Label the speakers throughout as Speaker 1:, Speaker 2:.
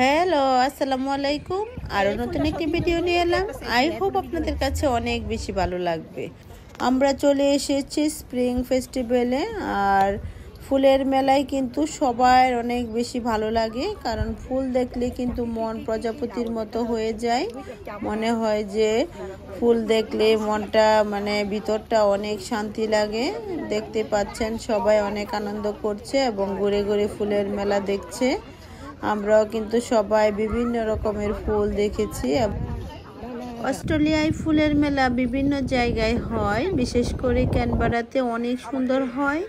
Speaker 1: Hello, আসসালামু আলাইকুম। আরও নতুন একটি ভিডিও নিয়ে এলাম। আই হোপ আপনাদের কাছে অনেক বেশি ভালো লাগবে। আমরা চলে এসেছি স্প্রিং ফেস্টিভ্যালে। আর ফুলের মেলায় কিন্তু সবার অনেক বেশি ভালো লাগে, কারণ ফুল দেখলে কিন্তু মন প্রজাপতির মতো হয়ে যায়। মনে হয় যে ফুল দেখলে মনটা ভিতরটা অনেক শান্তি লাগে। দেখতে পাচ্ছেন সবাই অনেক আনন্দ করছে এবং ঘুরে ঘুরে ফুলের মেলা দেখছে। আমরাও কিন্তু সবাই বিভিন্ন রকমের ফুল দেখেছি। অস্ট্রেলিয়ায় ফুলের মেলা বিভিন্ন জায়গায় হয়, বিশেষ করে ক্যানবেরাতে অনেক সুন্দর হয়।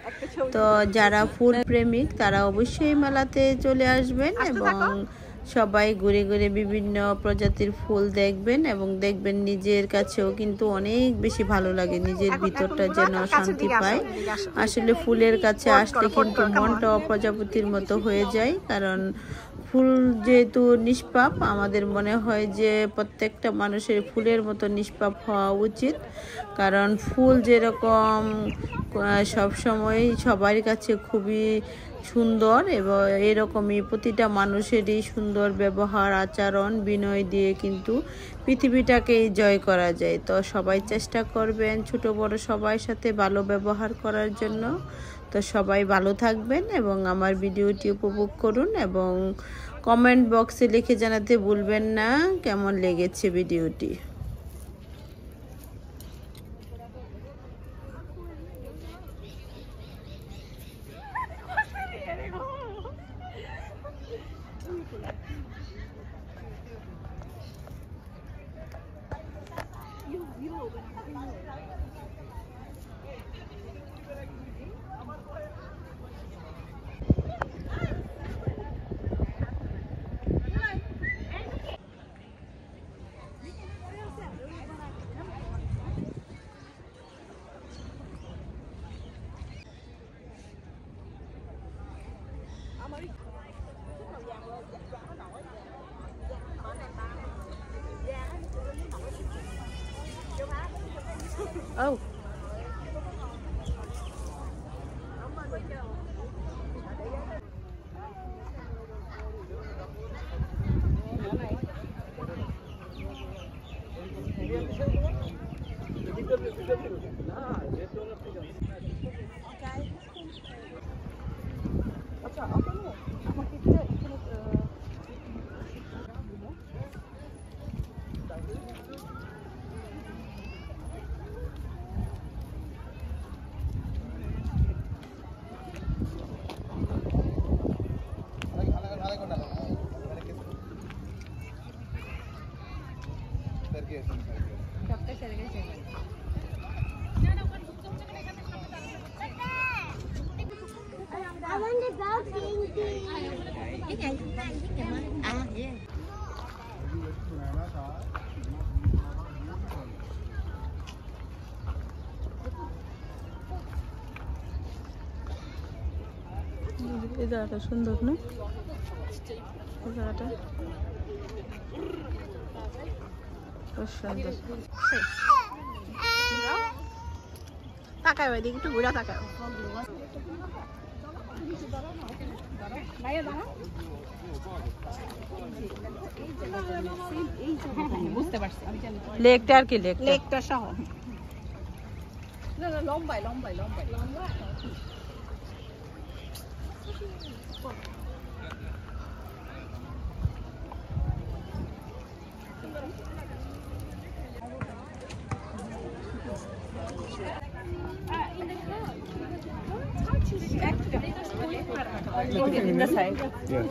Speaker 1: তো যারা ফুল প্রেমিক তারা অবশ্যই মেলাতে চলে আসবেন এবং সবাই ঘুরে ঘুরে বিভিন্ন প্রজাতির ফুল দেখবেন এবং দেখবেন নিজের কাছেও কিন্তু অনেক বেশি ভালো লাগে, নিজের ভিতরটা যেন শান্তি পায়। আসলে ফুলের কাছে আসলে কিন্তু মনটা প্রজাপতির মতো হয়ে যায়, কারণ ফুল যেহেতু নিষ্পাপ, আমাদের মনে হয় যে প্রত্যেকটা মানুষের ফুলের মতো নিষ্পাপ হওয়া উচিত। কারণ ফুল যেরকম সবসময় সবার কাছে খুবই সুন্দর, এবং এরকমই প্রতিটা মানুষেরই সুন্দর ব্যবহার, আচরণ, বিনয় দিয়ে কিন্তু পৃথিবীটাকে জয় করা যায়। তো সবাই চেষ্টা করবেন ছোট বড় সবার সাথে ভালো ব্যবহার করার জন্য। তো সবাই ভালো থাকবেন এবং আমার ভিডিওটি উপভোগ করুন এবং কমেন্ট বক্সে লিখে জানাতে ভুলবেন না কেমন লেগেছে ভিডিওটি। Oh. I want to go painting. Cái này chúng ta với nhà mình. À, yeah. এই জায়গাটা সুন্দর না? এই জায়গাটা খুব সুন্দর। তাকাও এদিকে, একটু ঘুরে তাকাও। বুঝতে পারছি লেকটা আর কি, লেকটা সহ লম্বাই লম্বাই লম্বাই লম্বা। In the side. Yeah.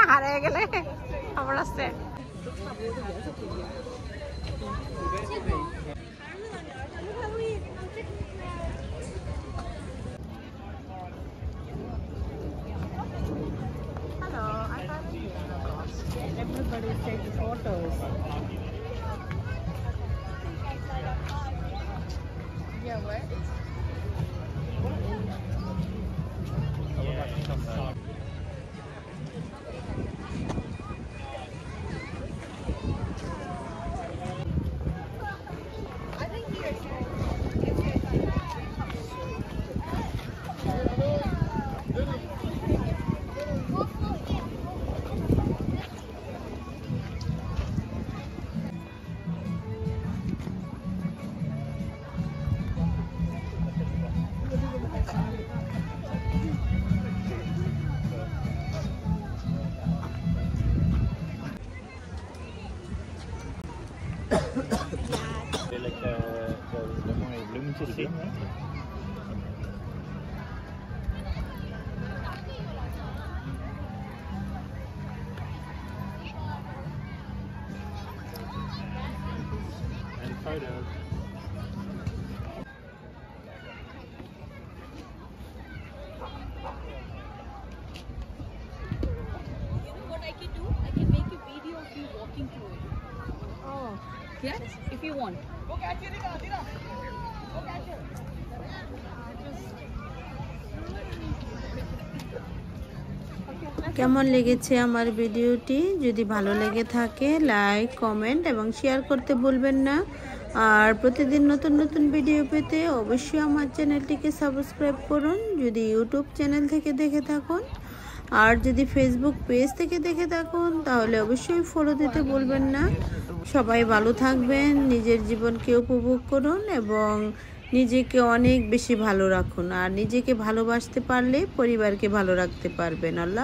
Speaker 2: হারিয়ে গেলে খবর আছে।
Speaker 3: Everybody take photos. Yeah, what?
Speaker 4: De mooie bloemetjes zien, hè? En foto.
Speaker 2: What I can do, I can make a video of you walking through it. Oh, yeah, if you want.
Speaker 1: কেমন লেগেছে আমার ভিডিওটি? যদি ভালো লেগে থাকে like, comment এবং share করতে ভুলবেন না। আর প্রতিদিন নতুন নতুন ভিডিও পেতে অবশ্যই আমার চ্যানেলটিকে সাবস্ক্রাইব করুন যদি ইউটিউব চ্যানেল থেকে দেখে থাকুন। আর যদি ফেসবুক পেজ থেকে দেখে থাকুন তাহলে অবশ্যই ফলো দিতে ভুলবেন না। সবাই ভালো থাকবেন, নিজের জীবনকে উপভোগ করুন এবং নিজেকে অনেক বেশি ভালো রাখুন। আর নিজেকে ভালোবাসতে পারলে পরিবারকে ভালো রাখতে পারবেন। আল্লাহ।